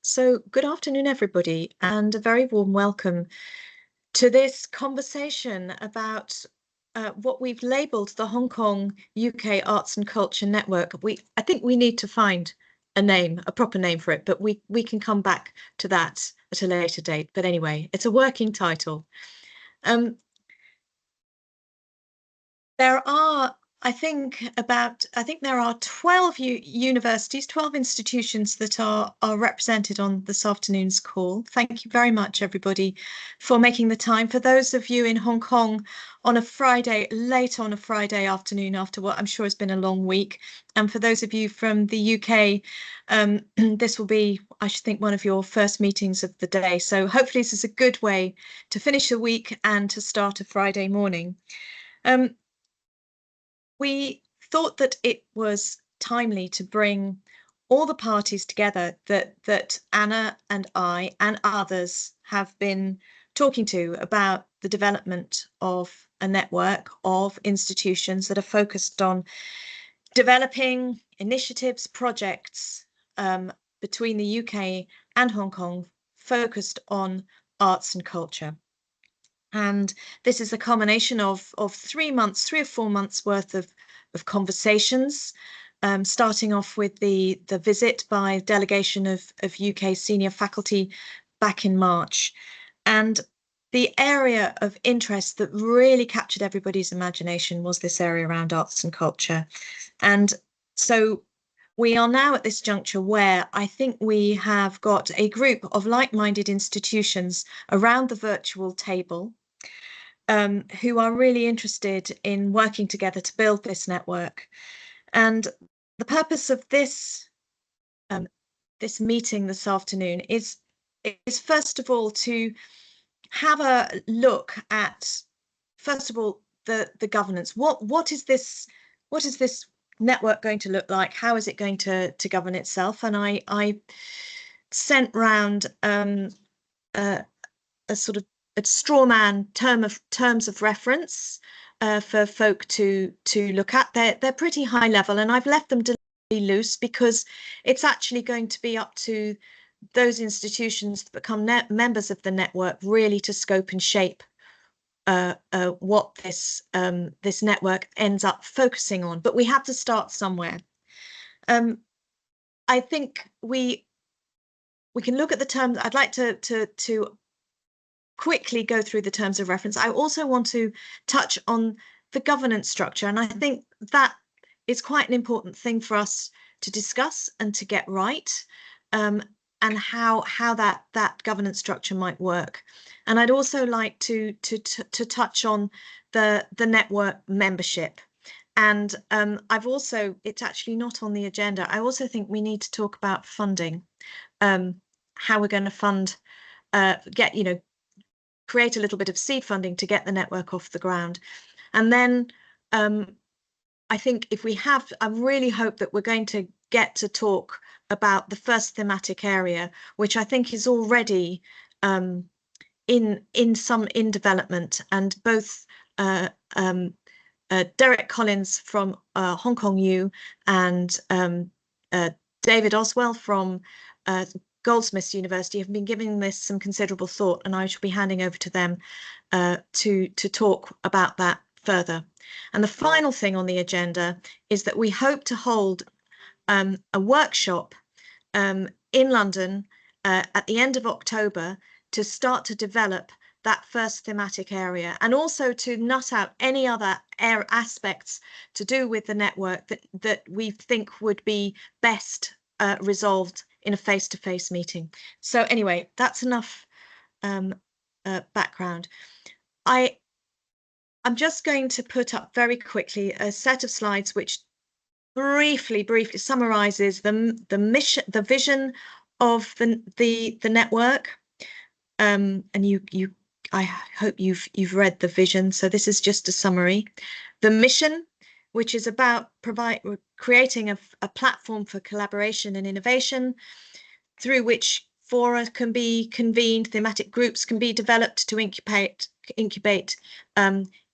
So, good afternoon, everybody, and a very warm welcome to this conversation about what we've labelled the Hong Kong UK Arts and Culture Network. I think we need to find a name, a proper name for it, but we can come back to that at a later date. But anyway, it's a working title. There are, I think there are 12 universities, 12 institutions that are represented on this afternoon's call. Thank you very much, everybody, for making the time. For those of you in Hong Kong on a Friday, late on a Friday afternoon after what I'm sure has been a long week, and for those of you from the UK, this will be, I should think, one of your first meetings of the day. So hopefully this is a good way to finish the week and to start a Friday morning. We thought that it was timely to bring all the parties together that Anna and I and others have been talking to about the development of a network of institutions that are focused on developing initiatives, projects between the UK and Hong Kong focused on arts and culture. And this is a culmination of 3 or 4 months worth of conversations, starting off with the visit by a delegation of UK senior faculty back in March. And the area of interest that really captured everybody's imagination was this area around arts and culture. And so we are now at this juncture where I think we have got a group of like-minded institutions around the virtual table who are really interested in working together to build this network. And the purpose of this this meeting this afternoon is first of all to have a look at, first of all, the governance. What is this network going to look like? How is it going to govern itself? And I sent round a sort of a straw man terms of reference for folk to look at. They're pretty high level, and I've left them deliberately loose because it's actually going to be up to those institutions that become members of the network really to scope and shape what this network ends up focusing on. But we have to start somewhere. I think we can look at the terms. I'd like to quickly go through the terms of reference. I also want to touch on the governance structure, and I think that is quite an important thing for us to discuss and to get right, and how that governance structure might work. And I'd also like to touch on the network membership. And I've also, it's actually not on the agenda, I also think we need to talk about funding, how we're going to fund, create a little bit of seed funding to get the network off the ground. And then I think if we have, I really hope that we're going to get to talk about the first thematic area, which I think is already in development, and both Derek Collins from Hong Kong U and David Oswell from Goldsmiths University have been giving this some considerable thought, and I shall be handing over to them to talk about that further. And the final thing on the agenda is that we hope to hold a workshop in London at the end of October to start to develop that first thematic area, and also to nut out any other aspects to do with the network that we think would be best resolved in a face-to-face meeting. So anyway, that's enough background. I'm just going to put up very quickly a set of slides which briefly summarizes the mission, the vision of the network. And I hope you've read the vision. So this is just a summary. The mission, which is about creating a platform for collaboration and innovation, through which fora can be convened, thematic groups can be developed to incubate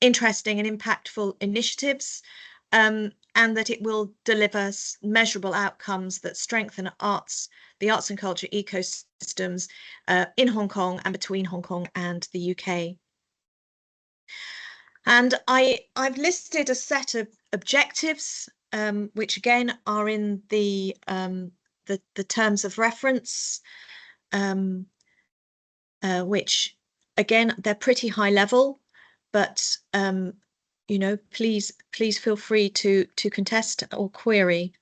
interesting and impactful initiatives, and and that it will deliver measurable outcomes that strengthen the arts and culture ecosystems in Hong Kong and between Hong Kong and the UK. And I've listed a set of objectives, which again are in the terms of reference, which again they're pretty high level, but you know, please feel free to contest or query.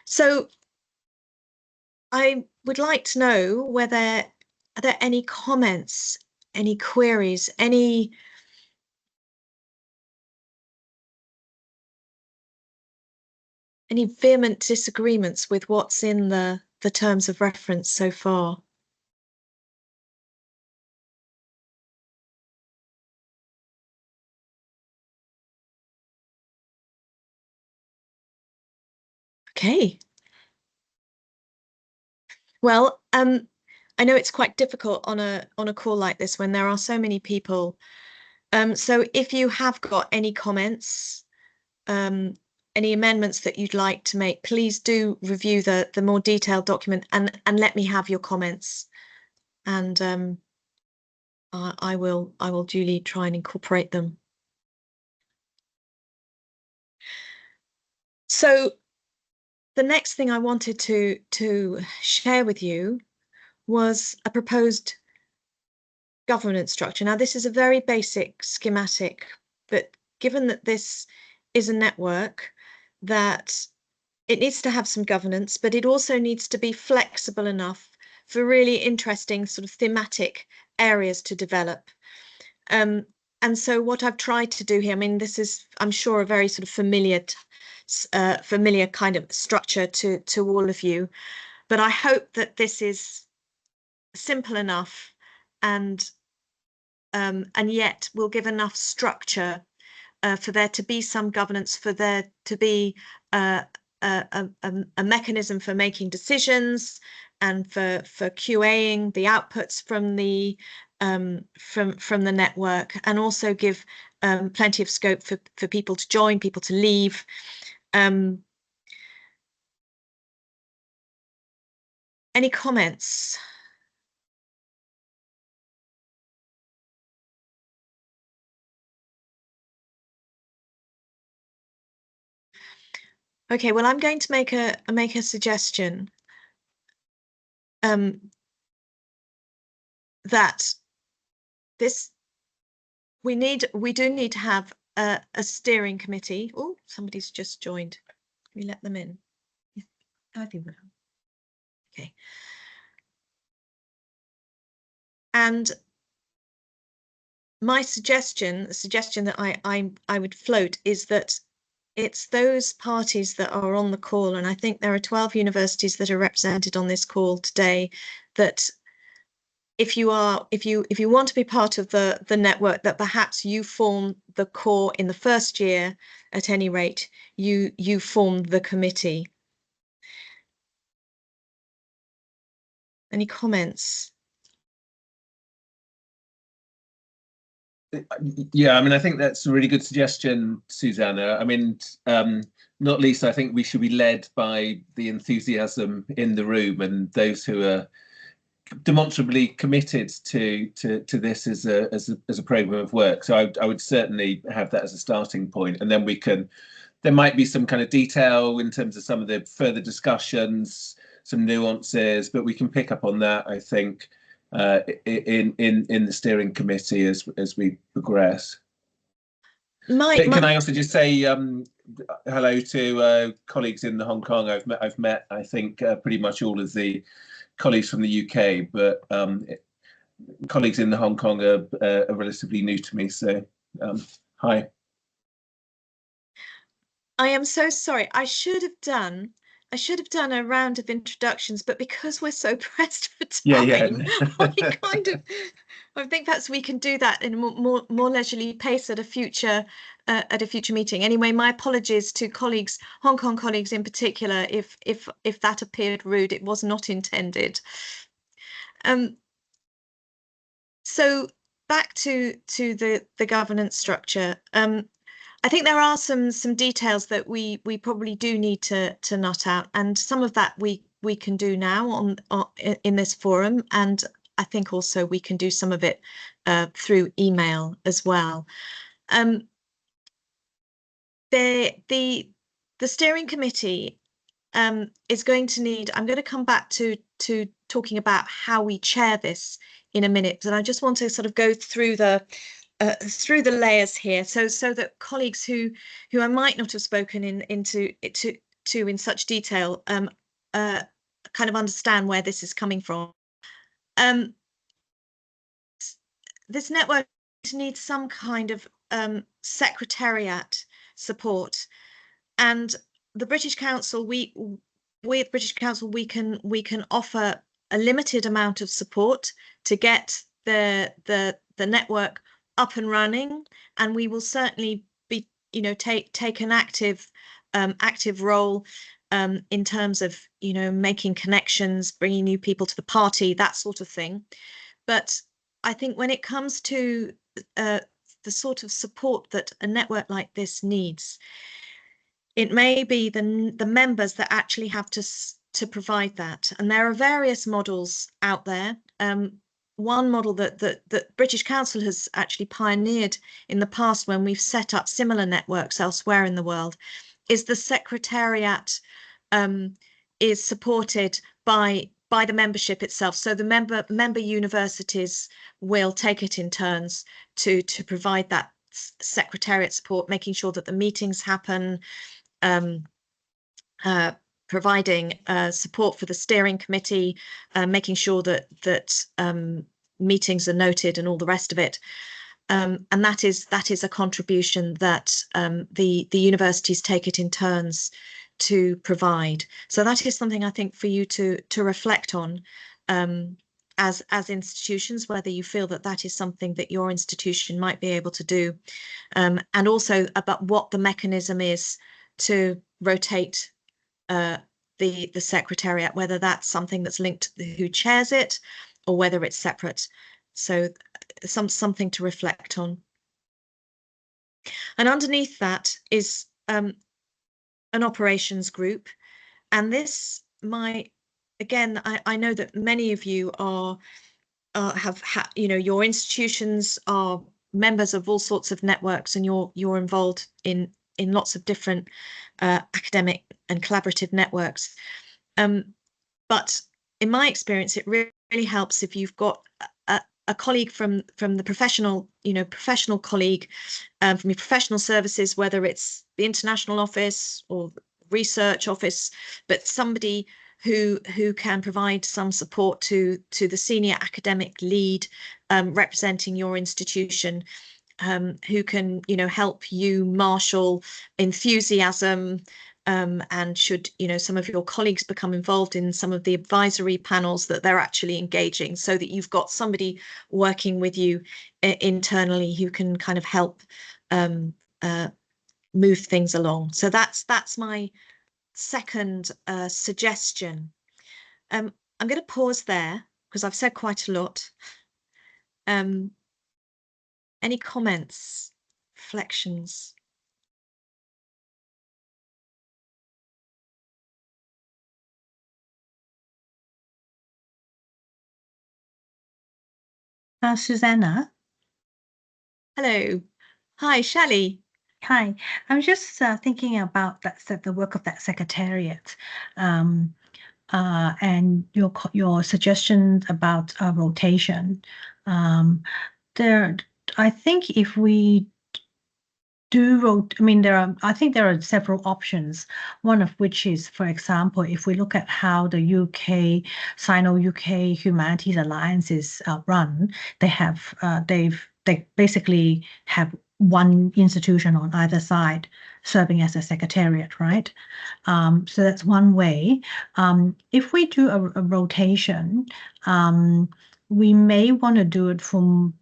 So I would like to know whether are there any comments, any queries, any vehement disagreements with what's in the terms of reference so far? Okay. Well, I know it's quite difficult on a call like this when there are so many people. So if you have got any comments, any amendments that you'd like to make, please do review the more detailed document and let me have your comments, and I will duly try and incorporate them. So the next thing I wanted to share with you was a proposed governance structure. Now, this is a very basic schematic, but given that this is a network, that it needs to have some governance, but it also needs to be flexible enough for really interesting sort of thematic areas to develop. And so what I've tried to do here, I mean, this is, I'm sure, a very sort of familiar kind of structure to all of you, but I hope that this is simple enough and yet will give enough structure for there to be some governance, for there to be a mechanism for making decisions and for QAing the outputs from the network, and also give plenty of scope for people to join, people to leave. Any comments? Okay, well, I'm going to make a suggestion that we do need to have a steering committee. Oh, somebody's just joined. Can we let them in? Yeah, I think we'll. Okay. And my suggestion, the suggestion that I would float, is that it's those parties that are on the call, and I think there are 12 universities that are represented on this call today, that if you want to be part of the network, that perhaps you form the core in the first year. At any rate, you form the committee. Any comments? Yeah, I mean, I think that's a really good suggestion, Susanna. I mean, not least, I think we should be led by the enthusiasm in the room and those who are demonstrably committed to this as a program of work. So I would certainly have that as a starting point, and then there might be some kind of detail in terms of some of the further discussions, some nuances, but we can pick up on that, I think, in the steering committee as we progress. Can I also just say hello to colleagues in Hong Kong? I've met I think pretty much all of the colleagues from the UK, but colleagues in Hong Kong are relatively new to me. So hi. I am so sorry. I should have done a round of introductions, but because we're so pressed for time, I think perhaps we can do that in a more leisurely pace at a future meeting. Anyway, my apologies to colleagues, Hong Kong colleagues in particular, if that appeared rude. It was not intended. So back to the governance structure. I think there are some details that we probably do need to nut out, and some of that we can do now on in this forum, and I think also we can do some of it through email as well. The steering committee is going to need. I'm going to come back to talking about how we chair this in a minute, and I just want to sort of go through the layers here, so that colleagues who I might not have spoken into in such detail kind of understand where this is coming from. This network needs some kind of secretariat support, and the British Council, we at British Council, we can offer a limited amount of support to get the network up and running, and we will certainly be, you know, take an active role in terms of, you know, making connections, bringing new people to the party, that sort of thing. But I think when it comes to the sort of support that a network like this needs, it may be the members that actually have to provide that. And there are various models out there. One model that British Council has actually pioneered in the past, when we've set up similar networks elsewhere in the world, is the secretariat is supported by the membership itself. So the member universities will take it in turns to provide that secretariat support, making sure that the meetings happen, providing support for the steering committee, making sure that meetings are noted and all the rest of it. And that is a contribution that the universities take it in turns to provide. So that is something I think for you to reflect on as institutions, whether you feel that is something that your institution might be able to do, and also about what the mechanism is to rotate the secretariat, whether that's something that's linked to who chairs it or whether it's separate. So something to reflect on. And underneath that is an operations group, and this again, I know that many of you you know, your institutions are members of all sorts of networks, and you're involved in lots of different academic and collaborative networks. But in my experience, it really helps if you've got a colleague from the professional colleague from your professional services, whether it's the international office or research office, but somebody who can provide some support to the senior academic lead representing your institution, who can, you know, help you marshal enthusiasm, and should, you know, some of your colleagues become involved in some of the advisory panels, that they're actually engaging, so that you've got somebody working with you internally who can kind of help move things along. So that's my second suggestion. I'm going to pause there because I've said quite a lot. Any comments, reflections? Susanna. Hello. Hi, Shelley. Hi. I'm just thinking about the work of that secretariat, and your suggestions about rotation. I think if we I think there are several options. One of which is, for example, if we look at how the Sino-UK Humanities Alliance is run, they basically have one institution on either side serving as a secretariat, right? So that's one way. If we do a rotation, we may want to do it for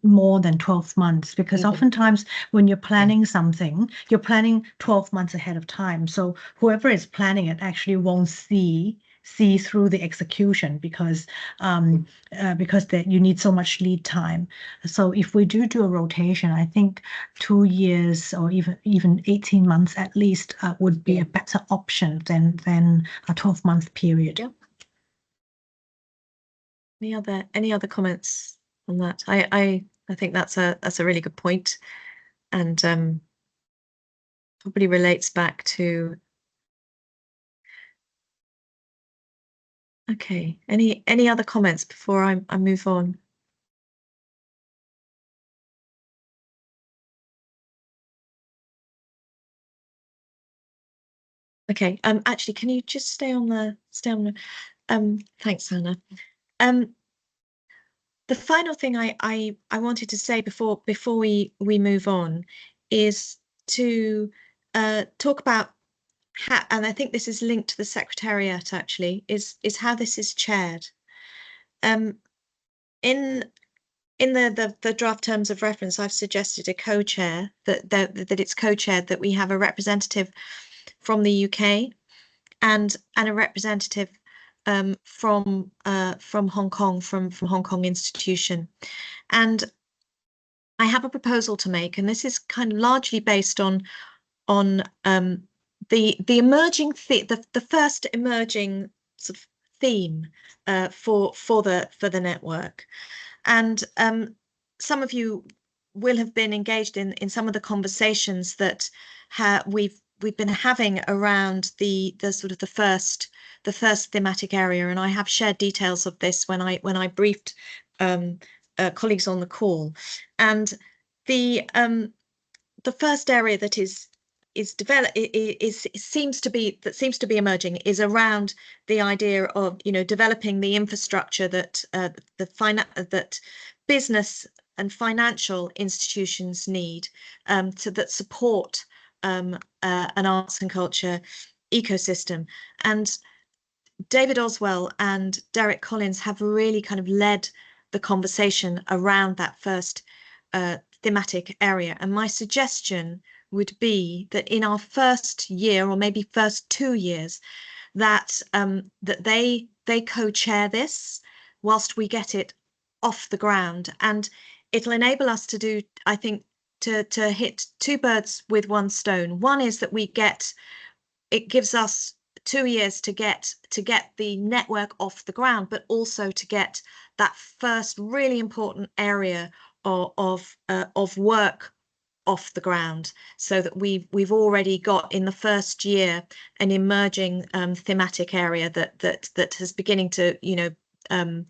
more than 12 months, because oftentimes when you're planning something, you're planning 12 months ahead of time. So whoever is planning it actually won't see see through the execution because that you need so much lead time. So if we do a rotation, I think 2 years or even 18 months at least would be a better option than a 12-month period. Yeah. Any other comments on that? I think that's a really good point, and probably relates back to. Okay. Any other comments before I move on? Okay. Actually, can you just stay on the thanks, Hannah. The final thing I wanted to say before we move on is to talk about how, and I think this is linked to the Secretariat actually, is how this is chaired. In the draft terms of reference, I've suggested a co-chair, that it's co-chaired, that we have a representative from the UK and a representative from Hong Kong, from Hong Kong institution. And I have a proposal to make, and this is kind of largely based on the emerging the first emerging sort of theme for the network. And some of you will have been engaged in some of the conversations that we've been having around the sort of the first thematic area, and I have shared details of this when I briefed colleagues on the call. And the first area that seems to be emerging is around the idea of, you know, developing the infrastructure that that business and financial institutions need that support an arts and culture ecosystem. And David Oswell and Derek Collins have really kind of led the conversation around that first thematic area. And my suggestion would be that in our first year, or maybe first 2 years, that they co-chair this whilst we get it off the ground. And it'll enable us to do, I think, to hit 2 birds with 1 stone. One is that it gives us 2 years to get the network off the ground, but also to get that first really important area of work off the ground, so that we've already got in the first year an emerging thematic area that has beginning to, you know,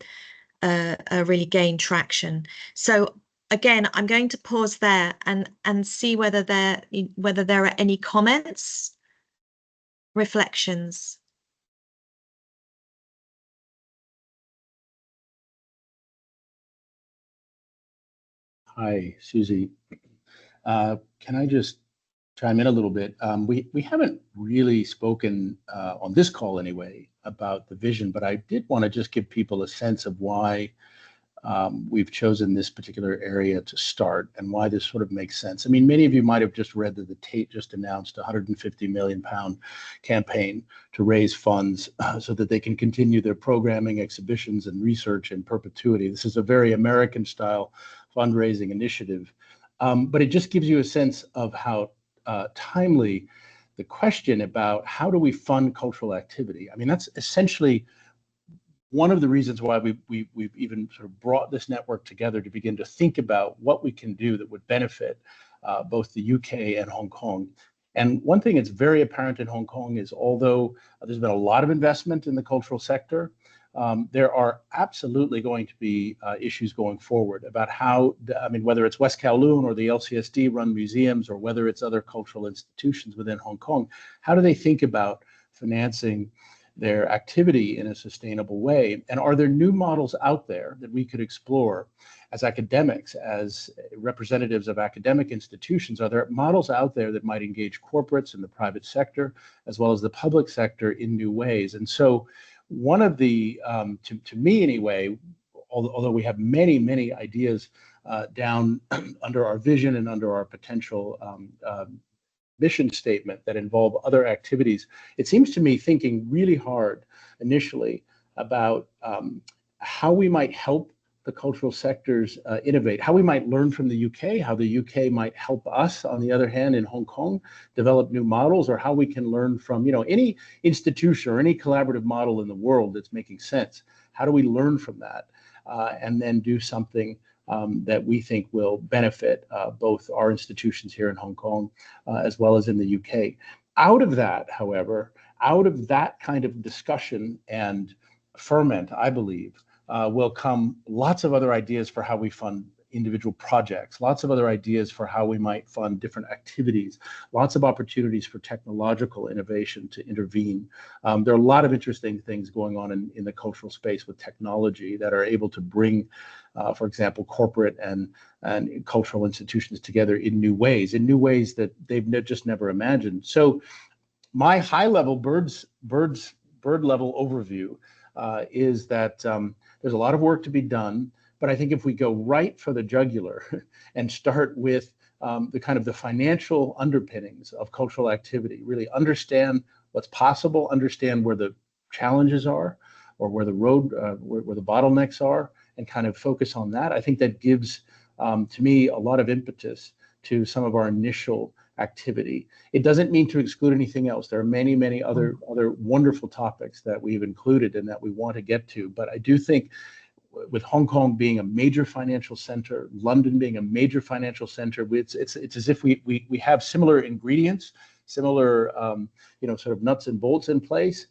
really gain traction. So again, I'm going to pause there and see whether there are any comments, reflections. Hi, Susie. Can I just chime in a little bit? We haven't really spoken on this call anyway about the vision, but I did want to just give people a sense of why we've chosen this particular area to start and why this sort of makes sense. I mean, many of you might have just read that the Tate just announced a £150 million campaign to raise funds so that they can continue their programming, exhibitions, and research in perpetuity. This is a very American-style fundraising initiative, but it just gives you a sense of how timely the question about how do we fund cultural activity. I mean, that's essentially one of the reasons why we've even sort of brought this network together to begin to think about what we can do that would benefit both the UK and Hong Kong. And one thing that's very apparent in Hong Kong is, although there's been a lot of investment in the cultural sector, there are absolutely going to be issues going forward about how, I mean, whether it's West Kowloon or the LCSD run museums, or whether it's other cultural institutions within Hong Kong, how do they think about financing their activity in a sustainable way? And are there new models out there that we could explore as academics, as representatives of academic institutions? Are there models out there that might engage corporates in the private sector as well as the public sector in new ways? And so one of the, to me anyway, although we have many ideas down under our vision and under our potential mission statement that involve other activities, it seems to me thinking really hard initially about how we might help the cultural sectors innovate, how we might learn from the UK, how the UK might help us, on the other hand, in Hong Kong, develop new models, or how we can learn from, any institution or any collaborative model in the world that's making sense. How do we learn from that and then do something that we think will benefit both our institutions here in Hong Kong as well as in the UK. Out of that, however, out of that kind of discussion and ferment, I believe, will come lots of other ideas for how we fund individual projects, lots of other ideas for how we might fund different activities, lots of opportunities for technological innovation to intervene. There are a lot of interesting things going on in the cultural space with technology that are able to bring, for example, corporate and cultural institutions together in new ways that they've just never imagined. So my high-level bird level overview is that there's a lot of work to be done. But I think if we go right for the jugular and start with the kind of the financial underpinnings of cultural activity, really understand what's possible, understand where the challenges are, or where the where the bottlenecks are, and kind of focus on that, I think that gives, to me, a lot of impetus to some of our initial activity. It doesn't mean to exclude anything else. There are many, many other wonderful topics that we've included and that we want to get to. But I do think, with Hong Kong being a major financial center, London being a major financial center, it's as if we have similar ingredients, similar sort of nuts and bolts in place.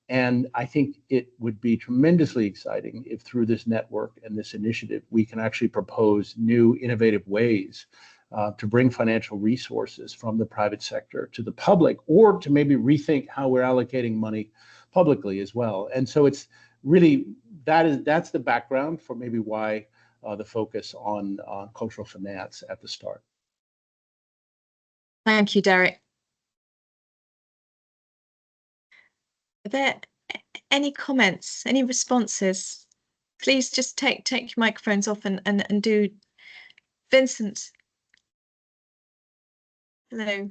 And I think it would be tremendously exciting if through this network and this initiative, we can actually propose new innovative ways to bring financial resources from the private sector to the public, or to maybe rethink how we're allocating money publicly as well. And so it's really, that's the background for maybe why the focus on cultural finance at the start. Thank you, Derek. Are there any comments, any responses? Please just take your microphones off and do. Vincent. Hello.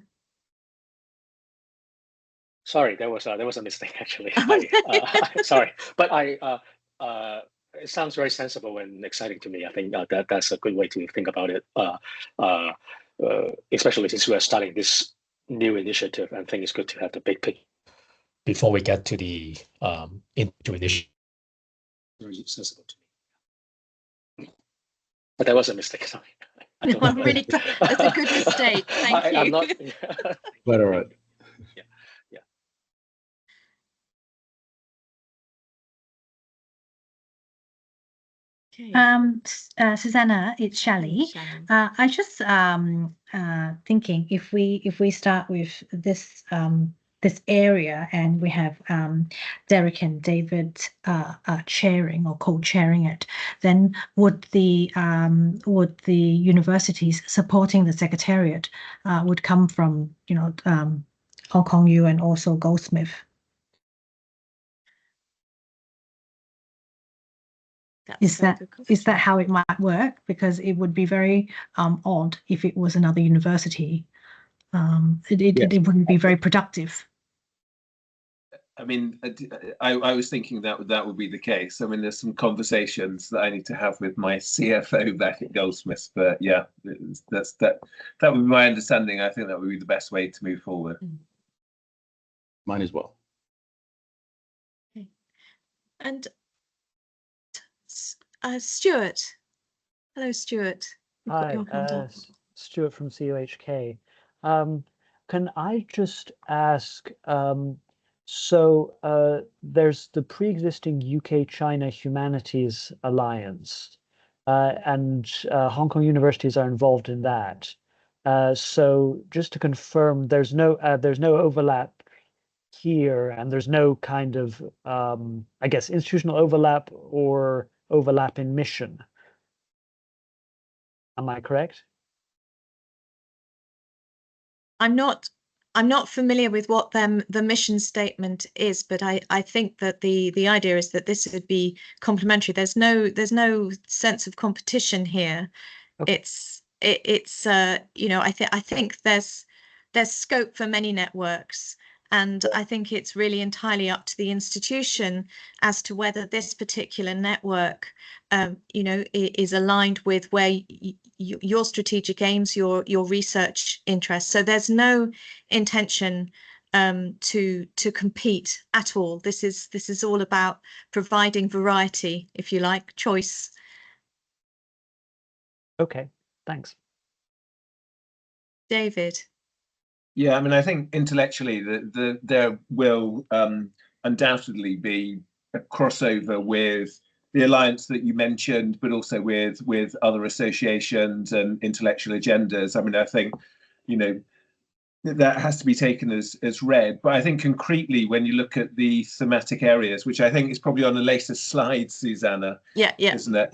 Sorry, there was a mistake actually. Sorry, but it sounds very sensible and exciting to me. I think that's a good way to think about it, especially since we are starting this new initiative. I think it's good to have the big picture before we get to the initiative. Very sensible to me. But that was a mistake. Sorry. No, I'm really glad. That's a good mistake. Thank you. I'm not. Quite all right. Yeah. Okay. Susanna, it's Shelley. I just thinking if we start with this this area, and we have Derek and David chairing or co-chairing it, then would the universities supporting the secretariat would come from Hong Kong U and also Goldsmith? Is that how it might work? Because it would be very odd if it was another university. It wouldn't be very productive. I mean, I was thinking that would be the case. I mean, there's some conversations that I need to have with my CFO back at Goldsmiths, but yeah, that would be my understanding. I think that would be the best way to move forward. Mine as well. Okay. And Stuart. Hello, Stuart. Hi, Stuart from CUHK. Can I just ask, so there's the pre-existing UK-China Humanities Alliance, and Hong Kong universities are involved in that. So just to confirm, there's no overlap here, and there's no kind of, I guess, institutional overlap or overlap in mission. Am I correct? I'm not familiar with what the mission statement is, but I think that the idea is that this would be complementary. There's no sense of competition here. Okay. I think there's scope for many networks, And I think it's really entirely up to the institution as to whether this particular network, you know, is aligned with where your strategic aims, your research interests. So there's no intention to compete at all. This is all about providing variety, if you like, choice. Okay, thanks. David. Yeah, I mean, I think intellectually there will undoubtedly be a crossover with the alliance that you mentioned, but also with other associations and intellectual agendas. I mean, I think, you know, that has to be taken as read. But I think concretely, when you look at the thematic areas, which I think is probably on the latest slide, Susanna, isn't it?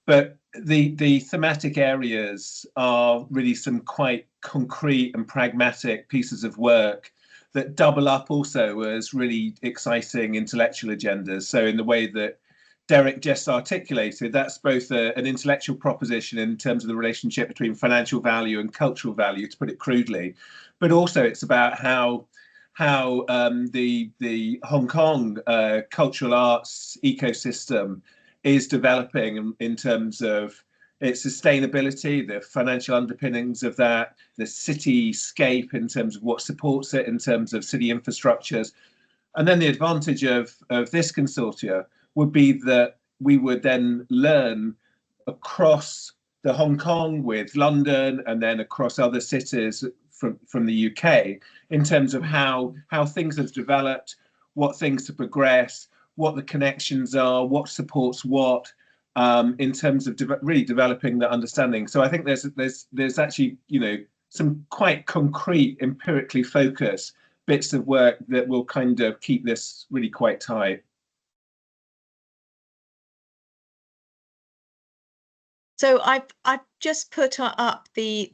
But the thematic areas are really some quite concrete and pragmatic pieces of work that double up also as really exciting intellectual agendas. So in the way that Derek just articulated, that's both an intellectual proposition in terms of the relationship between financial value and cultural value, to put it crudely, but also it's about how the Hong Kong cultural arts ecosystem is developing in terms of its sustainability, the financial underpinnings of that, the cityscape in terms of what supports it, in terms of city infrastructures. And then the advantage of this consortia would be that we would then learn across the Hong Kong with London and then across other cities from the UK in terms of how things have developed, what things to progress, what the connections are, what supports what, in terms of really developing the understanding. So I think there's actually, you know, some quite concrete, empirically focused bits of work that will kind of keep this really quite tight. So I've just put up the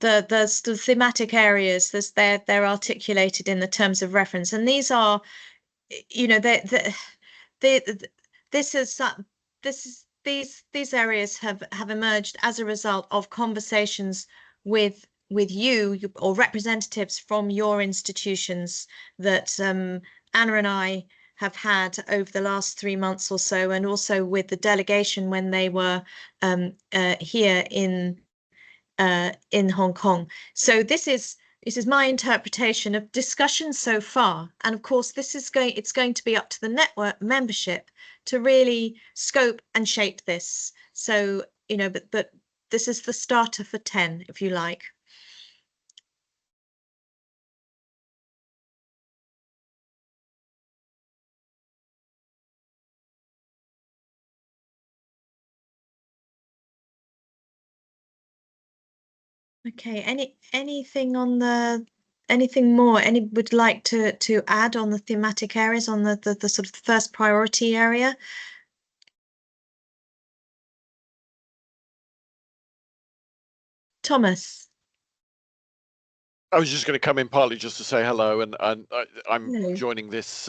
thematic areas. They're articulated in the terms of reference, and these are, you know, these areas have emerged as a result of conversations with you or representatives from your institutions that Anna and I have had over the last 3 months or so, and also with the delegation when they were here in Hong Kong. So this is my interpretation of discussions so far, and of course it's going to be up to the network membership to really scope and shape this. So, you know, but this is the starter for 10, if you like. Okay, anything on anything more would like to add on the thematic areas, on the sort of first priority area? Thomas. I was just going to come in partly just to say hello, and I'm Hello. joining this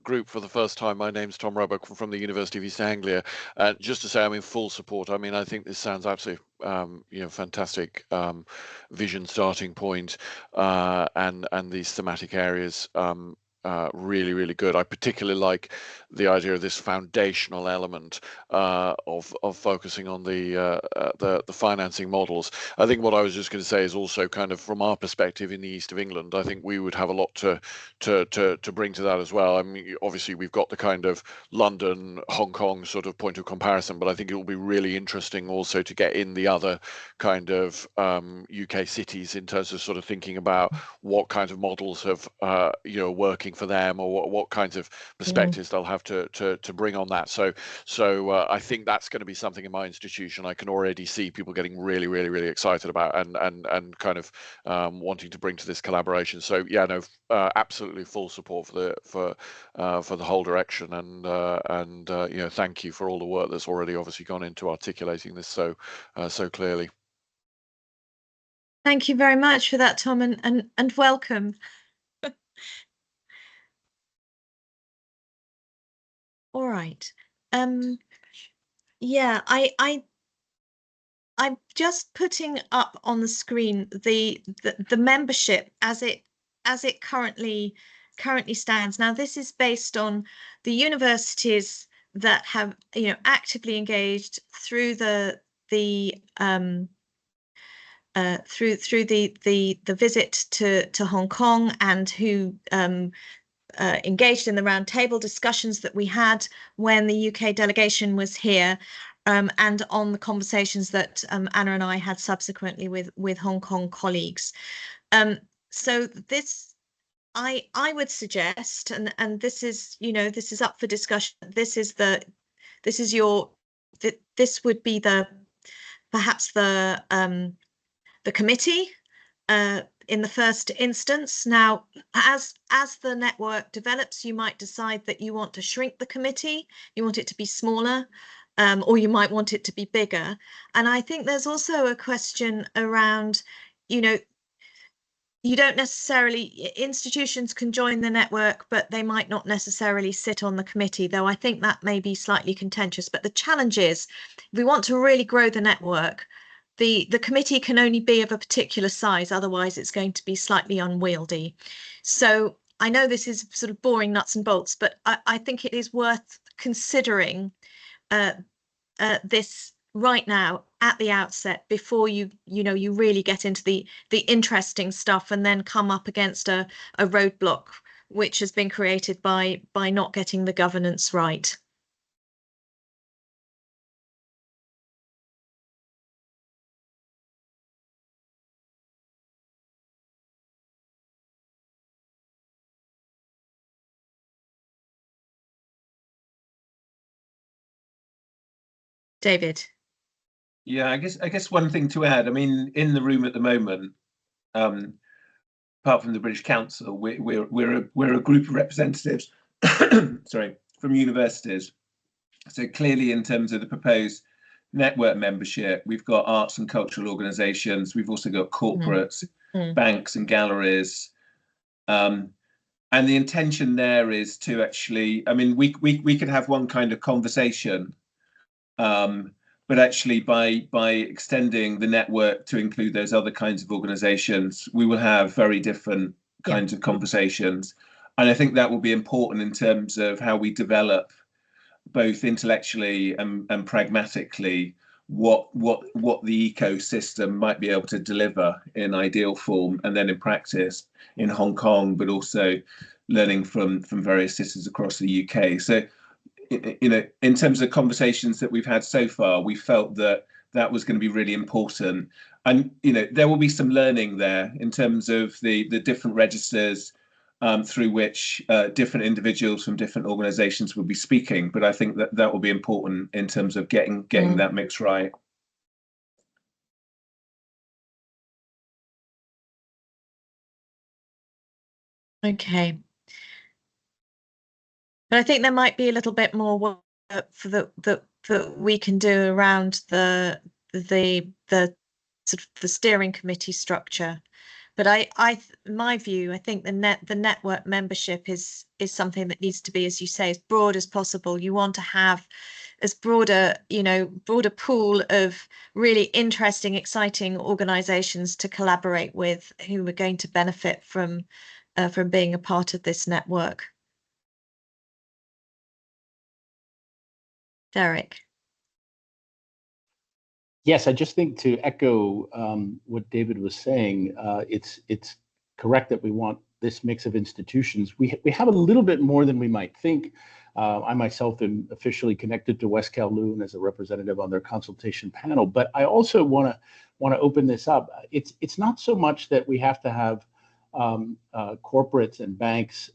group for the first time. My name's Tom Roebuck from the University of East Anglia, and just to say I'm in full support. I mean, I think this sounds absolutely you know, fantastic vision starting point, and these thematic areas really, really good. I particularly like the idea of this foundational element of focusing on the financing models. I think what I was just going to say is also kind of from our perspective in the east of England, I think we would have a lot to bring to that as well. I mean, obviously we've got the kind of London, Hong Kong sort of point of comparison, but I think it will be really interesting also to get in the other kind of UK cities in terms of sort of thinking about what kinds of models have you know, working for them, or what kinds of perspectives they'll have to bring on that. So I think that's going to be something in my institution I can already see people getting really, really, really excited about and kind of wanting to bring to this collaboration. So yeah, no, absolutely full support for the whole direction, and you know, thank you for all the work that's already obviously gone into articulating this so clearly. Thank you very much for that, Tom, and welcome. All right. Yeah, I'm just putting up on the screen the membership as it it currently stands. Now, this is based on the universities that have, actively engaged through the visit to Hong Kong, and who engaged in the roundtable discussions that we had when the UK delegation was here, and on the conversations that Anna and I had subsequently with Hong Kong colleagues. So this, I would suggest, and this is, this is up for discussion. This would be perhaps the committee in the first instance. Now, as the network develops, you might decide that you want to shrink the committee, you want it to be smaller, or you might want it to be bigger. And I think there's also a question around, you don't necessarily, institutions can join the network, but they might not necessarily sit on the committee, though I think that may be slightly contentious. But the challenge is, if we want to really grow the network, the committee can only be of a particular size, otherwise it's going to be slightly unwieldy. So I know this is sort of boring nuts and bolts, but I think it is worth considering this right now at the outset, before you really get into the interesting stuff and then come up against a roadblock which has been created by not getting the governance right. David. Yeah, I guess one thing to add, I mean, in the room at the moment, apart from the British Council, we're a group of representatives, sorry, from universities. So clearly, in terms of the proposed network membership, we've got arts and cultural organisations. We've also got corporates, banks, and galleries. And the intention there is to actually, I mean, we could have one kind of conversation. But actually, by extending the network to include those other kinds of organizations, we will have very different kinds of conversations. And I think that will be important in terms of how we develop, both intellectually and pragmatically, what the ecosystem might be able to deliver in ideal form, and then in practice in Hong Kong, but also learning from various cities across the UK. So, in terms of conversations that we've had so far, we felt that was going to be really important. And, there will be some learning there in terms of the different registers through which different individuals from different organizations will be speaking. But I think that will be important in terms of getting that mix right. Okay. But I think there might be a little bit more work that we can do around the sort of the steering committee structure. But my view, I think the network membership is something that needs to be, as you say, as broad as possible. You want to have as broader pool of really interesting, exciting organizations to collaborate with, who are going to benefit from being a part of this network. Derek. Yes, I just think, to echo what David was saying, it's correct that we want this mix of institutions. We have a little bit more than we might think. I myself am officially connected to West Kowloon as a representative on their consultation panel, but I also want to open this up. It's not so much that we have to have corporates and banks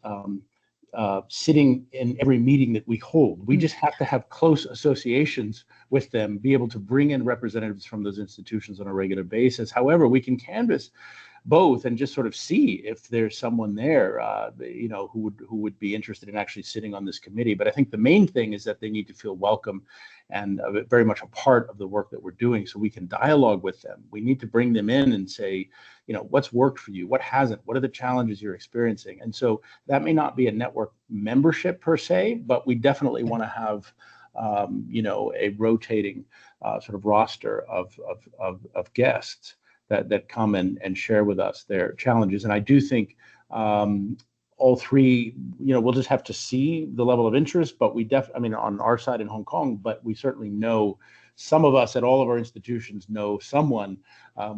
sitting in every meeting that we hold. We just have to have close associations with them, be able to bring in representatives from those institutions on a regular basis. However, we can canvass both and just sort of see if there's someone there, who would be interested in actually sitting on this committee. But I think the main thing is that they need to feel welcome and very much a part of the work that we're doing, so we can dialogue with them. We need to bring them in and say, what's worked for you, what hasn't, what are the challenges you're experiencing. And so that may not be a network membership per se, but we definitely want to have a rotating sort of roster of guests that come and share with us their challenges. And I do think All three, we'll just have to see the level of interest, but on our side in Hong Kong, but we certainly know some of us at all of our institutions know someone,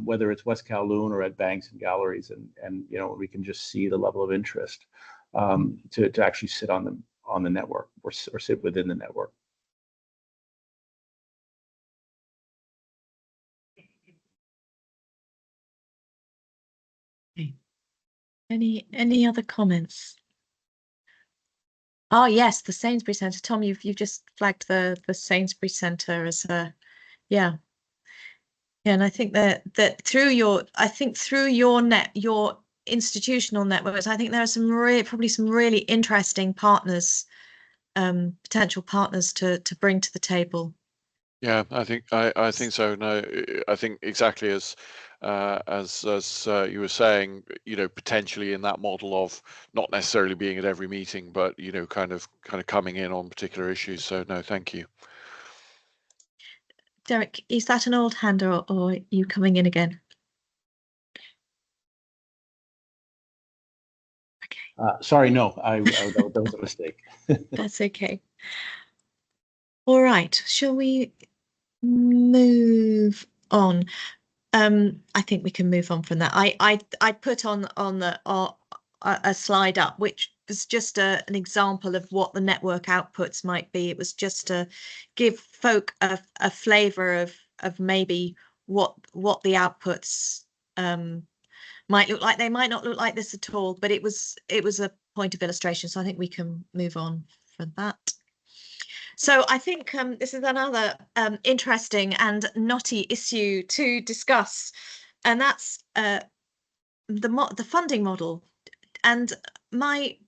whether it's West Kowloon or at banks and galleries, and we can just see the level of interest to actually sit on the network or sit within the network. Any other comments? Oh yes, the Sainsbury Centre. Tom, you've just flagged the Sainsbury Centre as a yeah, and I think that through your institutional networks, I think there are probably some really interesting partners, potential partners to bring to the table. Yeah, I think so. No, I think exactly as you were saying, potentially in that model of not necessarily being at every meeting, but kind of coming in on particular issues. So no, thank you. Derek, is that an old hand or are you coming in again? Okay. Sorry, no, that was a mistake. That's okay. All right, shall we move on? I think we can move on from that. I put on a slide up, which was just an example of what the network outputs might be. It was just to give folk a flavour of maybe what the outputs might look like. They might not look like this at all, but it was a point of illustration. So I think we can move on for that. So I think this is another interesting and knotty issue to discuss, and that's the funding model. And my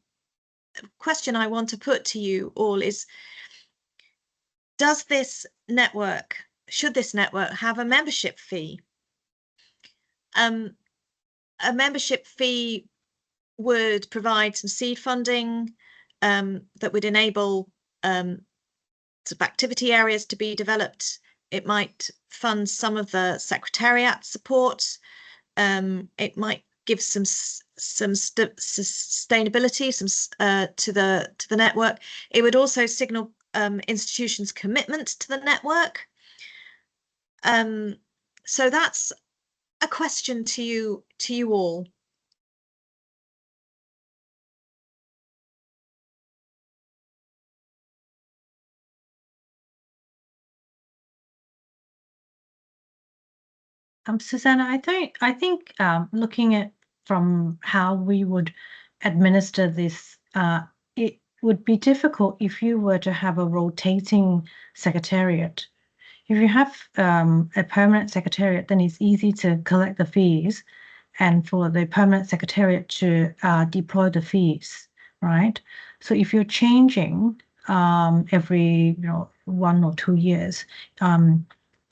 question I want to put to you all is, should this network have a membership fee? A membership fee would provide some seed funding that would enable of activity areas to be developed. It might fund some of the secretariat support. It might give some sustainability to the network. It would also signal institutions' commitment to the network. So that's a question to you all. Susanna, I think looking at from how we would administer this, it would be difficult if you were to have a rotating secretariat. If you have a permanent secretariat, then it's easy to collect the fees, and for the permanent secretariat to deploy the fees, right? So if you're changing every 1 or 2 years,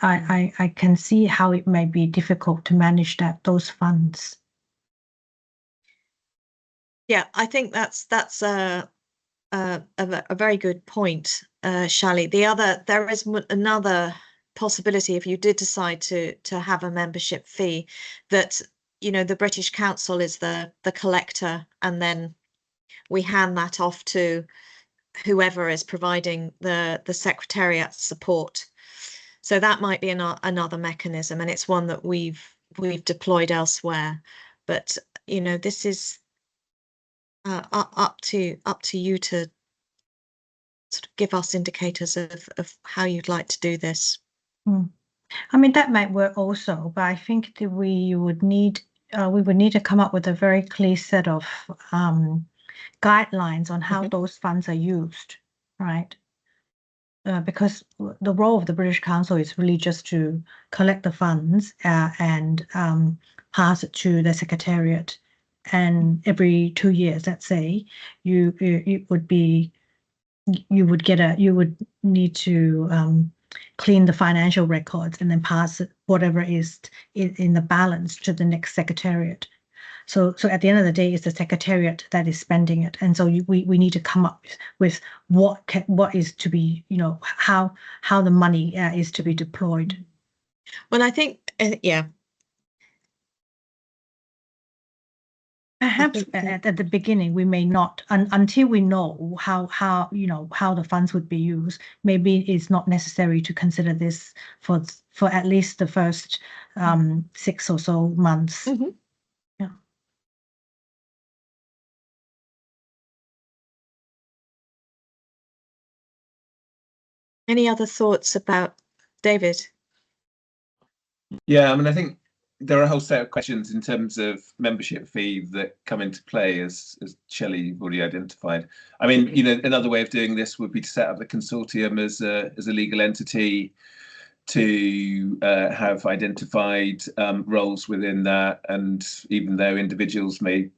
I can see how it may be difficult to manage those funds. Yeah, I think that's a very good point, Shally. There is another possibility if you did decide to have a membership fee, that the British Council is the collector, and then we hand that off to whoever is providing the secretariat support. So that might be another mechanism, and it's one that we've deployed elsewhere. But this is up to you to sort of give us indicators of how you'd like to do this. I mean, that might work also, but I think that we would need to come up with a very clear set of guidelines on how those funds are used, right? Because the role of the British Council is really just to collect the funds and pass it to the Secretariat. And every 2 years, let's say, you would need to clean the financial records and then pass whatever is in the balance to the next Secretariat. So at the end of the day, it's the Secretariat that is spending it, and so we need to come up with what is to be, how the money is to be deployed. Well, I think yeah. Perhaps at the beginning, we may not, until we know how the funds would be used. Maybe it's not necessary to consider this for at least the first 6 or so months. Mhm. Yeah. Any other thoughts about David? Yeah, I mean, I think there are a whole set of questions in terms of membership fee that come into play, as Shelley already identified. I mean, another way of doing this would be to set up the consortium as a legal entity, to have identified roles within that, and even though individuals may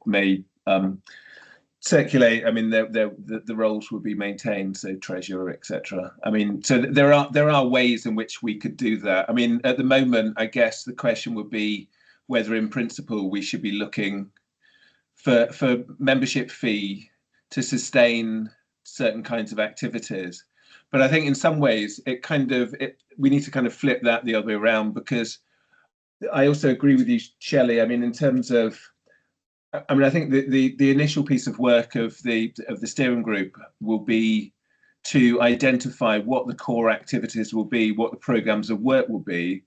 circulate, I mean, the roles would be maintained, so treasurer, etc. I mean, so there are ways in which we could do that. I mean, at the moment, I guess the question would be whether, in principle, we should be looking for membership fee to sustain certain kinds of activities. But I think in some ways, we need to kind of flip that the other way around, because I also agree with you, Shelley. I mean, in terms of, I mean, I think the initial piece of work of the steering group will be to identify what the core activities will be, what the programs of work will be,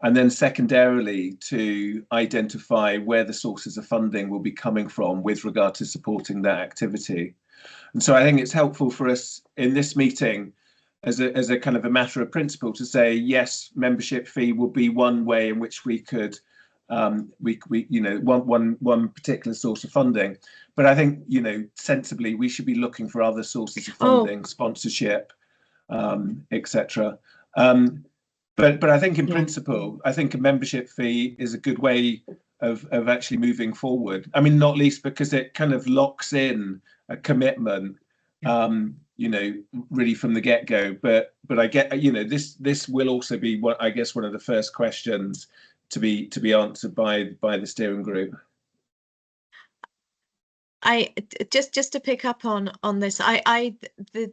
and then secondarily to identify where the sources of funding will be coming from with regard to supporting that activity. And so I think it's helpful for us in this meeting, as a kind of a matter of principle, to say yes, membership fee will be one way in which we could one particular source of funding, but I think sensibly we should be looking for other sources of funding, sponsorship, etc. But I think in principle, I think a membership fee is a good way of actually moving forward. I mean, not least because it kind of locks in a commitment, really from the get-go. But I get, this will also be one of the first questions to be answered by the steering group. I just to pick up on this, the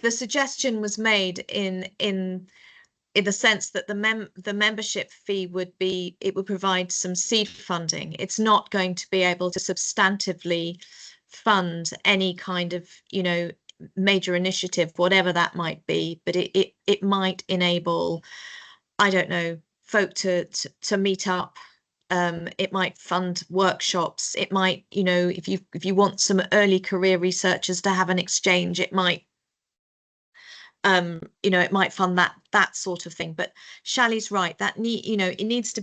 suggestion was made in the sense that the membership fee would provide some seed funding. It's not going to be able to substantively fund any kind of major initiative, whatever that might be, but it might enable, I don't know, folk to meet up. It might fund workshops. It might, if you want some early career researchers to have an exchange, it might, it might fund that sort of thing. But Shelley's right, that it needs to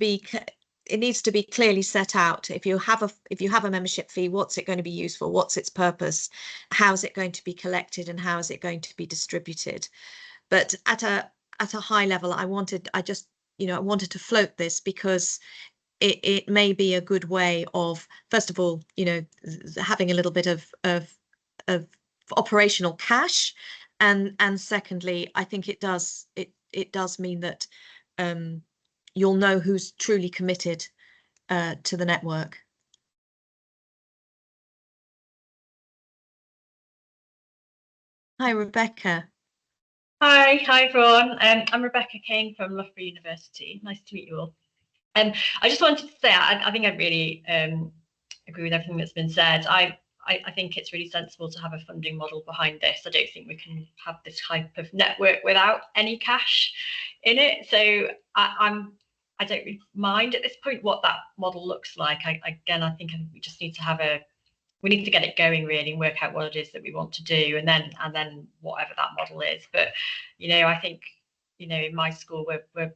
be clearly set out. If you have a membership fee, what's it going to be used for? What's its purpose? How is it going to be collected, and how is it going to be distributed? But at a high level, I wanted to float this because it may be a good way of, first of all, having a little bit of operational cash, and secondly, I think it does mean that you'll know who's truly committed to the network. Hi, Rebecca. Hi everyone. I'm Rebecca King from Loughborough University. Nice to meet you all. I just wanted to say I think I really agree with everything that's been said. I think it's really sensible to have a funding model behind this. I don't think we can have this type of network without any cash in it. So I don't really mind at this point what that model looks like. I think we just need to we need to get it going really and work out what it is that we want to do, and then whatever that model is. But I think in my school we're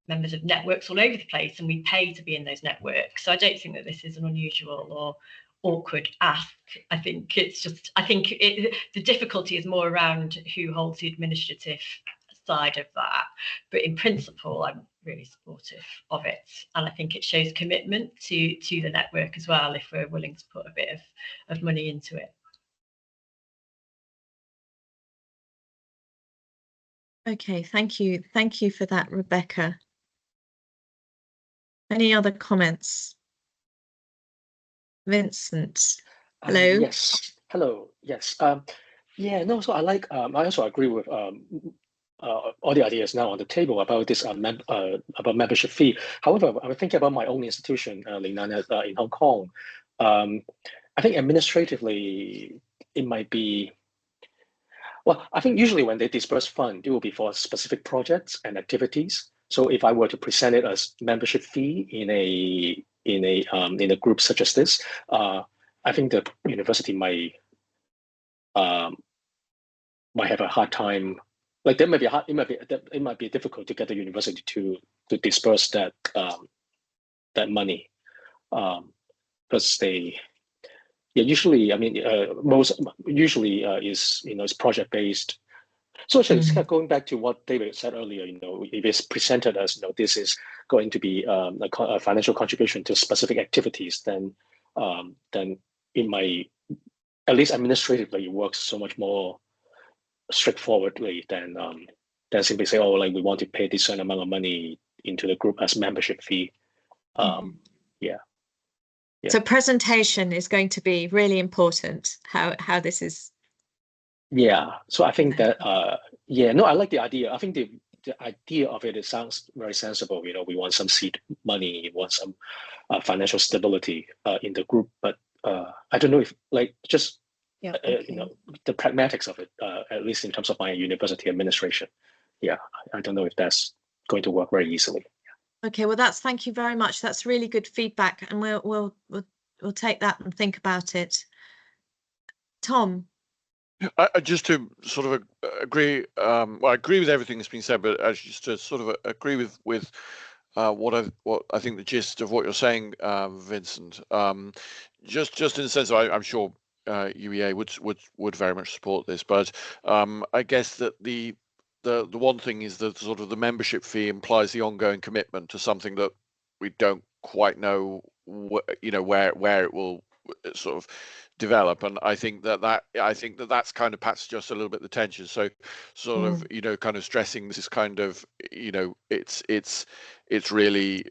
members of networks all over the place, and we pay to be in those networks. So I don't think that this is an unusual or awkward ask. I think the difficulty is more around who holds the administrative side of that. But in principle, I'm really supportive of it, and I think it shows commitment to the network as well if we're willing to put a bit of money into it. Okay, thank you for that, Rebecca. Any other comments? Vincent, hello. Yes, hello. Yes. Yeah. No. So I also agree with all the ideas now on the table about this about membership fee. However, I was thinking about my own institution, Lingnan, in Hong Kong. I think administratively it might be. Well, I think usually when they disperse fund, it will be for specific projects and activities. So if I were to present it as membership fee in a group such as this, I think the university might have a hard time. Like there might be it might be difficult to get the university to disperse that that money, because they. Yeah, usually, I mean, is it's project based. So actually, it's kind of going back to what David said earlier. If it's presented as this is going to be a financial contribution to specific activities, then it might, at least administratively, it works so much more straightforwardly than simply say, oh, like we want to pay this certain amount of money into the group as membership fee. Yeah. So presentation is going to be really important, how this is. Yeah, so I think that, no, I like the idea. I think the idea of it sounds very sensible. We want some seed money, we want some financial stability in the group, but I don't know if just, the pragmatics of it, at least in terms of my university administration. Yeah, I don't know if that's going to work very easily. Okay, well, thank you very much. That's really good feedback, and we'll take that and think about it. Tom. I just to sort of agree. Well, I agree with everything that's been said, but just to sort of agree with what I think the gist of what you're saying, Vincent. Just in the sense, I'm sure UEA would very much support this, but I guess that the one thing is that sort of the membership fee implies the ongoing commitment to something that we don't quite know, where it will sort of develop, and I think that's kind of perhaps just a little bit the tension. So sort of kind of stressing this is kind of it's really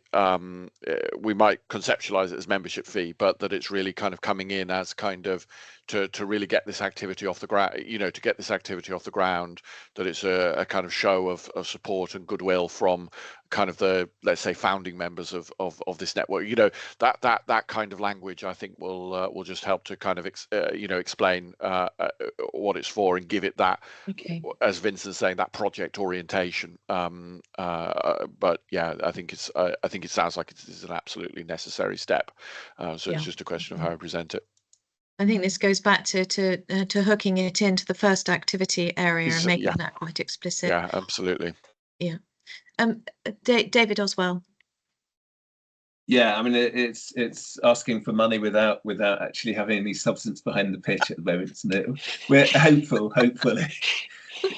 we might conceptualize it as membership fee, but that it's really kind of coming in as kind of to really get this activity off the ground, to get this activity off the ground, that it's a kind of show of support and goodwill from kind of the, let's say, founding members of this network. That kind of language, I think, will just help to kind of explain what it's for and give it that, as Vincent's saying, that project orientation. But yeah, I think it sounds like it is an absolutely necessary step. So it's just a question of how I present it. I think this goes back to hooking it into the first activity area and making that quite explicit. Yeah, absolutely. Yeah. David Oswell. Yeah, I mean, it's asking for money without actually having any substance behind the pitch at the moment, isn't it? We're hopefully.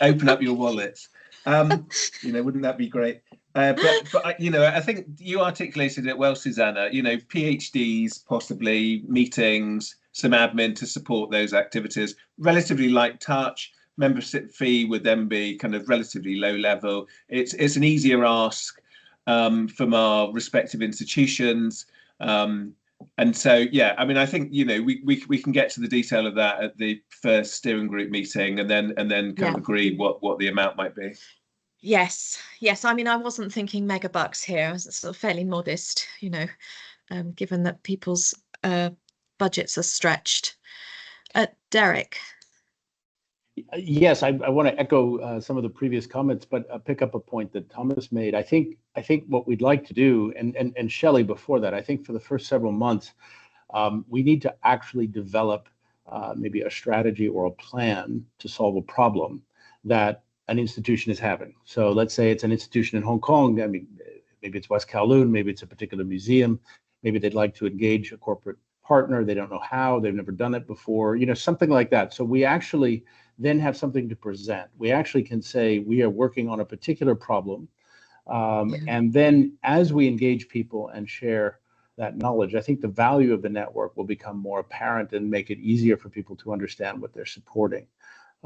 Open up your wallets. Wouldn't that be great? But I think you articulated it well, Susanna. PhDs, possibly meetings, some admin to support those activities, relatively light touch. Membership fee would then be kind of relatively low level. It's an easier ask from our respective institutions. And so, yeah, I mean, I think, we can get to the detail of that at the first steering group meeting and then kind of agree what the amount might be. Yes. I mean, I wasn't thinking megabucks here. I was sort of fairly modest, given that people's budgets are stretched. Derek. Yes, I want to echo some of the previous comments, but pick up a point that Thomas made. I think what we'd like to do, and Shelley before that, I think for the first several months, we need to actually develop maybe a strategy or a plan to solve a problem that an institution is having. So let's say it's an institution in Hong Kong. I mean, maybe it's West Kowloon, maybe it's a particular museum, maybe they'd like to engage a corporate partner. They don't know how, they've never done it before, something like that. So we actually then have something to present. We actually can say we are working on a particular problem. And then as we engage people and share that knowledge, I think the value of the network will become more apparent and make it easier for people to understand what they're supporting.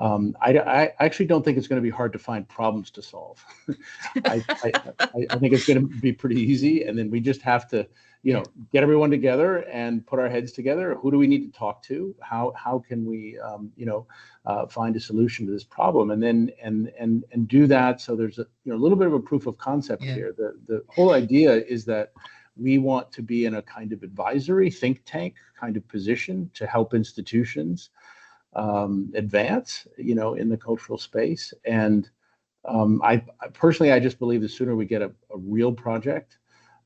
I actually don't think it's going to be hard to find problems to solve. I think it's going to be pretty easy. And then we just have to, get everyone together and put our heads together. Who do we need to talk to? How can we, find a solution to this problem? And then and do that. So there's a little bit of a proof of concept here. The whole idea is that we want to be in a kind of advisory think tank kind of position to help institutions advance, in the cultural space. And I personally, I just believe the sooner we get a real project,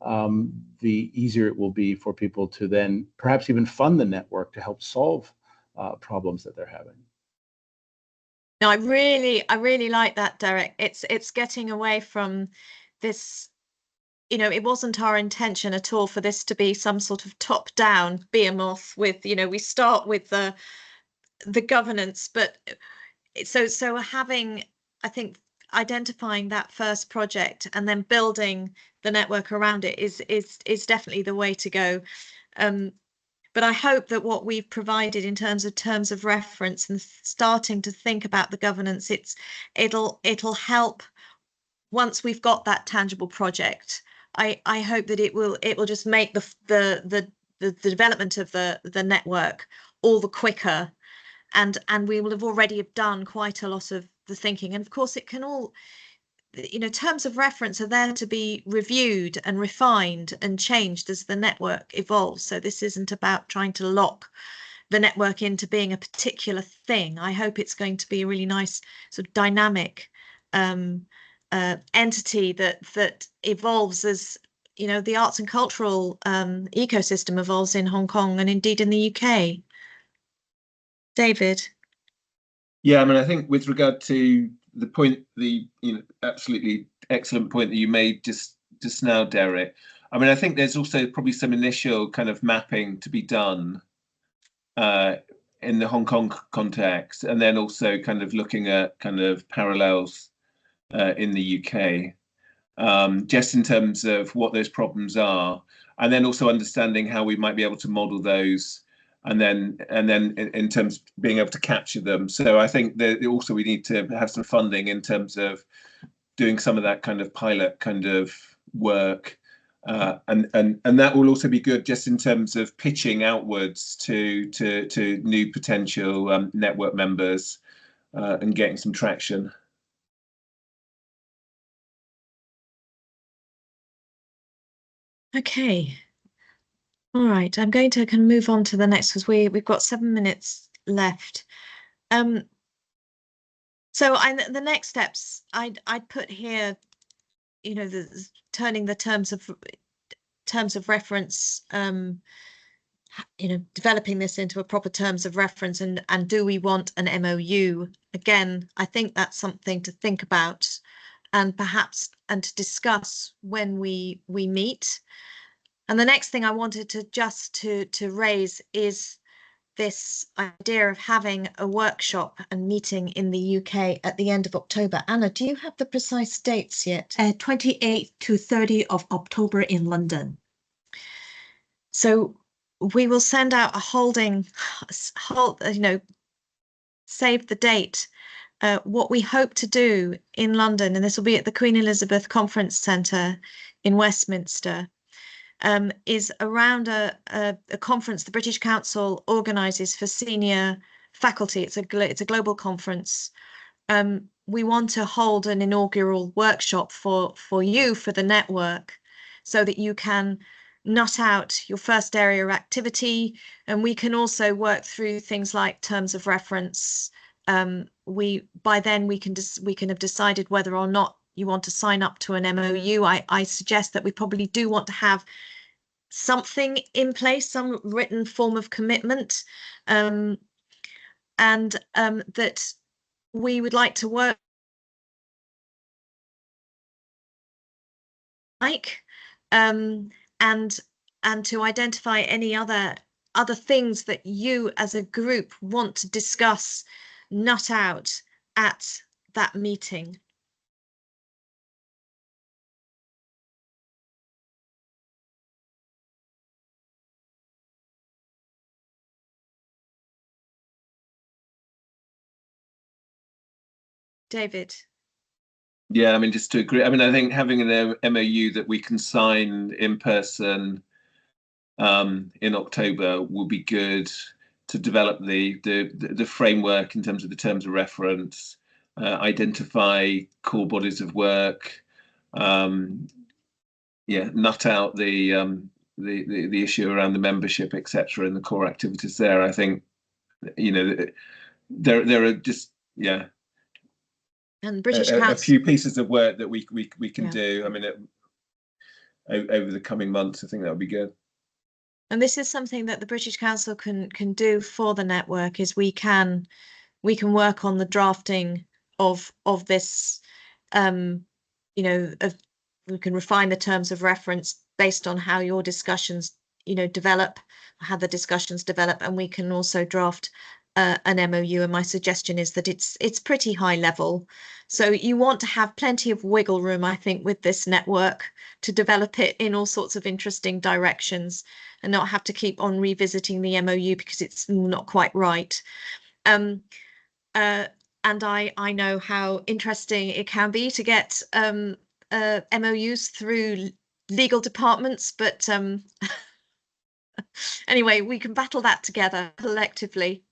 the easier it will be for people to then perhaps even fund the network to help solve problems that they're having. No, I really like that, Derek. It's getting away from this, it wasn't our intention at all for this to be some sort of top-down behemoth with, we start with the governance, but so having, I think, identifying that first project and then building the network around it is definitely the way to go. But I hope that what we've provided in terms of reference and starting to think about the governance, it'll help once we've got that tangible project. I hope that it will just make the development of the network all the quicker, and we will have already done quite a lot of the thinking. And of course, it can all, terms of reference are there to be reviewed and refined and changed as the network evolves. So this isn't about trying to lock the network into being a particular thing. I hope it's going to be a really nice sort of dynamic entity that evolves as, the arts and cultural ecosystem evolves in Hong Kong and indeed in the UK. David? Yeah, I mean, I think with regard to the point, absolutely excellent point that you made just now, Derek. I mean, I think there's also probably some initial kind of mapping to be done in the Hong Kong context, and then also kind of looking at kind of parallels in the UK, just in terms of what those problems are, and then also understanding how we might be able to model those. And then in terms of being able to capture them. So I think that also we need to have some funding in terms of doing some of that kind of pilot kind of work. And that will also be good just in terms of pitching outwards to new potential network members and getting some traction. Okay. All right, I'm going to kind of move on to the next because we've got 7 minutes left. So the next steps I'd put here, turning the terms of reference, developing this into a proper terms of reference, and do we want an MOU? Again, I think that's something to think about, and perhaps to discuss when we meet. And the next thing I wanted to raise is this idea of having a workshop and meeting in the UK at the end of October. Anna, do you have the precise dates yet? 28th to 30th of October in London. So we will send out a save the date. What we hope to do in London, and this will be at the Queen Elizabeth Conference Centre in Westminster, is around a conference the British Council organises for senior faculty. It's a global conference. We want to hold an inaugural workshop for you, for the network, so that you can nut out your first area of activity, and we can also work through things like terms of reference. By then we can have decided whether or not you want to sign up to an MOU. I suggest that we probably do want to have something in place, some written form of commitment, and that we would like to work and to identify any other things that you as a group want to discuss, nut out at that meeting. David? Yeah, I mean, just to agree. I mean, I think having an MOU that we can sign in person in October will be good to develop the framework in terms of the terms of reference, identify core bodies of work, nut out the issue around the membership, etc., and the core activities there. I think, there are just and British a Council, few pieces of work that we can do. I mean, over the coming months, I think that would be good. And this is something that the British Council can do for the network, is we can work on the drafting of this, we can refine the terms of reference based on how your discussions, develop, how the discussions develop, and we can also draft an MOU. And my suggestion is that it's pretty high level. So you want to have plenty of wiggle room, I think, with this network to develop it in all sorts of interesting directions and not have to keep on revisiting the MOU because it's not quite right. And I know how interesting it can be to get MOUs through legal departments, but anyway, we can battle that together collectively.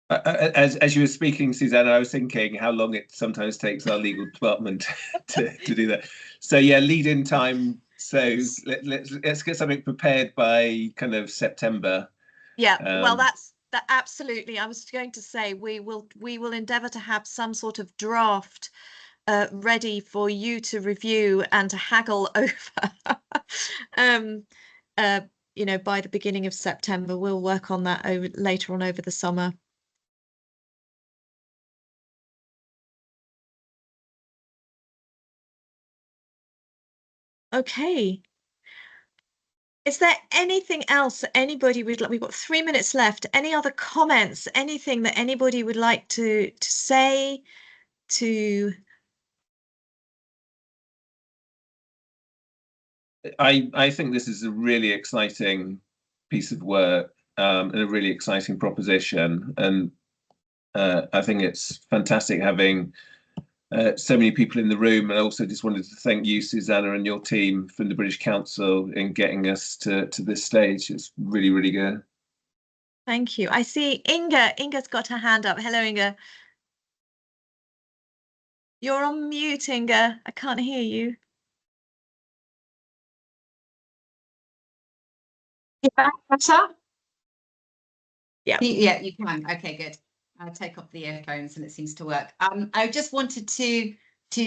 As you were speaking, Susanna, I was thinking how long it sometimes takes our legal department to do that. So yeah, lead-in time. So let's get something prepared by kind of September. Yeah, well, that absolutely. I was going to say we will endeavour to have some sort of draft ready for you to review and to haggle over. By the beginning of September. We'll work on that later on over the summer. Okay. Is there anything else that anybody would like? We've got 3 minutes left. Any other comments? Anything that anybody would like to say? I think this is a really exciting piece of work and a really exciting proposition, and I think it's fantastic having so many people in the room. And I also just wanted to thank you, Susanna, and your team from the British Council in getting us to this stage. It's really, really good. Thank you. I see Inga. Inga's got her hand up. Hello, Inga. You're on mute, Inga. I can't hear you. Better? Yeah. Yeah, you can. Okay, good. I'll take off the earphones and it seems to work. I just wanted to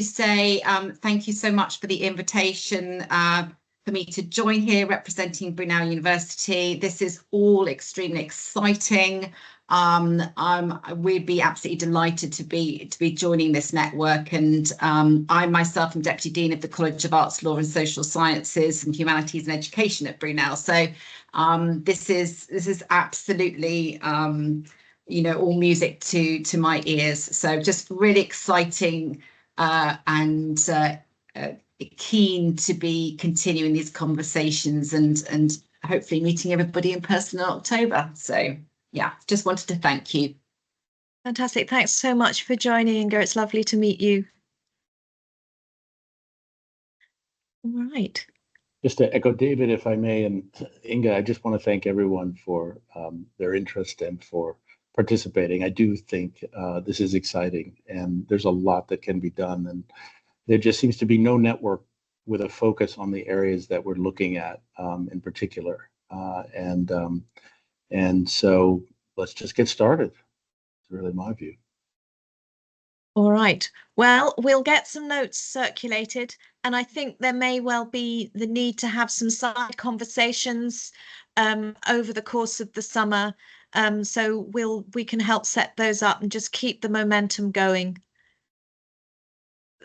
say thank you so much for the invitation for me to join here representing Brunel University. This is all extremely exciting. We'd be absolutely delighted to be joining this network, and I myself am Deputy Dean of the College of Arts, Law and Social Sciences and Humanities and Education at Brunel. So this is absolutely all music to my ears. So just really exciting and keen to be continuing these conversations and hopefully meeting everybody in person in October. So yeah, just wanted to thank you. Fantastic. Thanks so much for joining, Inga. It's lovely to meet you. All right. Just to echo David, if I may, and Inga, I just want to thank everyone for their interest and for participating. I do think this is exciting, and there's a lot that can be done. And there just seems to be no network with a focus on the areas that we're looking at in particular. And so let's just get started. It's really my view. All right. Well, we'll get some notes circulated, and I think there may well be the need to have some side conversations over the course of the summer. So we can help set those up and just keep the momentum going.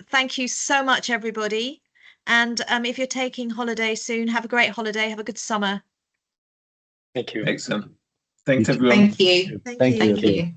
Thank you so much, everybody. And if you're taking holiday soon, have a great holiday. Have a good summer. Thank you. Excellent. Thanks, everyone. Thank you. Thank you. Thank you.